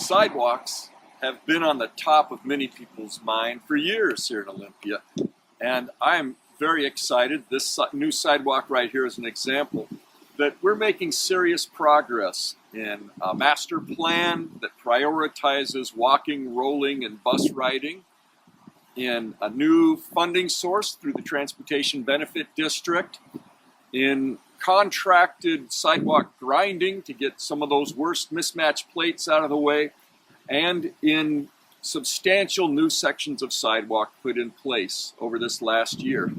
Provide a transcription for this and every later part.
Sidewalks have been on the top of many people's mind for years here in Olympia, and I'm very excited. This new sidewalk right here is an example that we're making serious progress in a master plan that prioritizes walking, rolling, and bus riding, in a new funding source through the Transportation Benefit District, in contracted sidewalk grinding to get some of those worst mismatched plates out of the way, and in substantial new sections of sidewalk put in place over this last year.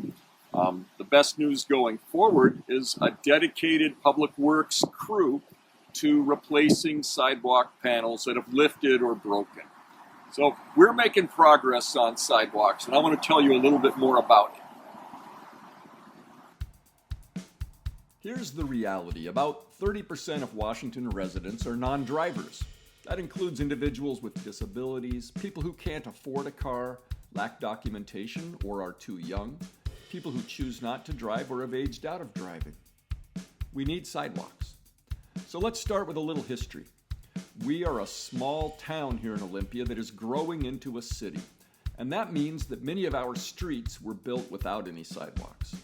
The best news going forward is a dedicated public works crew to replacing sidewalk panels that have lifted or broken. So we're making progress on sidewalks, and I want to tell you a little bit more about it. Here's the reality. About 30% of Washington residents are non-drivers. That includes individuals with disabilities, people who can't afford a car, lack documentation, or are too young, people who choose not to drive or have aged out of driving. We need sidewalks. So let's start with a little history. We are a small town here in Olympia that is growing into a city, and that means that many of our streets were built without any sidewalks.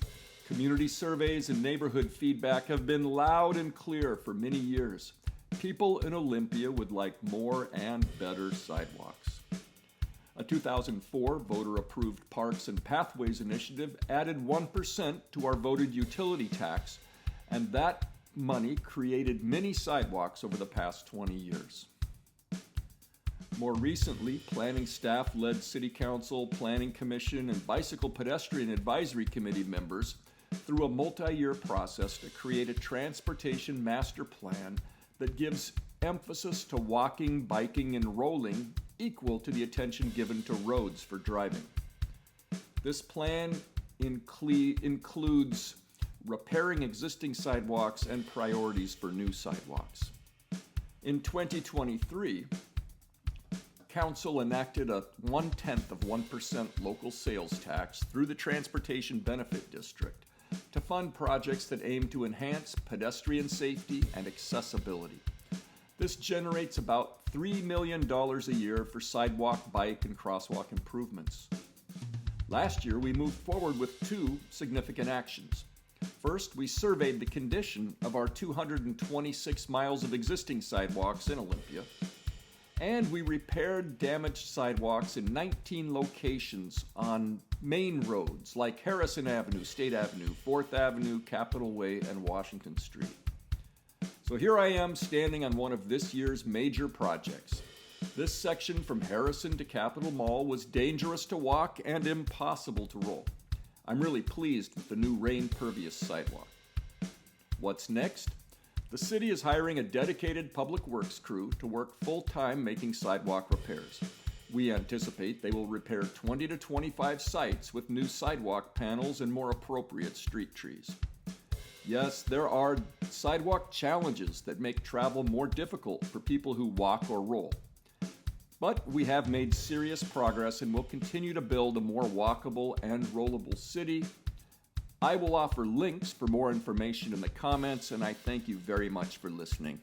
Community surveys and neighborhood feedback have been loud and clear for many years. People in Olympia would like more and better sidewalks. A 2004 voter-approved Parks and Pathways initiative added 1% to our voted utility tax, and that money created many sidewalks over the past 20 years. More recently, planning staff led City Council, Planning Commission, and Bicycle Pedestrian Advisory Committee members through a multi-year process to create a transportation master plan that gives emphasis to walking, biking, and rolling equal to the attention given to roads for driving. This plan includes repairing existing sidewalks and priorities for new sidewalks. In 2023, Council enacted a 0.1% local sales tax through the Transportation Benefit District to fund projects that aim to enhance pedestrian safety and accessibility. This generates about $3 million a year for sidewalk, bike, and crosswalk improvements. Last year, we moved forward with two significant actions. First, we surveyed the condition of our 226 miles of existing sidewalks in Olympia, and we repaired damaged sidewalks in 19 locations on main roads like Harrison Avenue, State Avenue, 4th Avenue, Capitol Way, and Washington Street. So here I am standing on one of this year's major projects. This section from Harrison to Capitol Mall was dangerous to walk and impossible to roll. I'm really pleased with the new rain-pervious sidewalk. What's next? The city is hiring a dedicated public works crew to work full-time making sidewalk repairs. We anticipate they will repair 20 to 25 sites with new sidewalk panels and more appropriate street trees. Yes, there are sidewalk challenges that make travel more difficult for people who walk or roll. But we have made serious progress and will continue to build a more walkable and rollable city. I will offer links for more information in the comments, and I thank you very much for listening.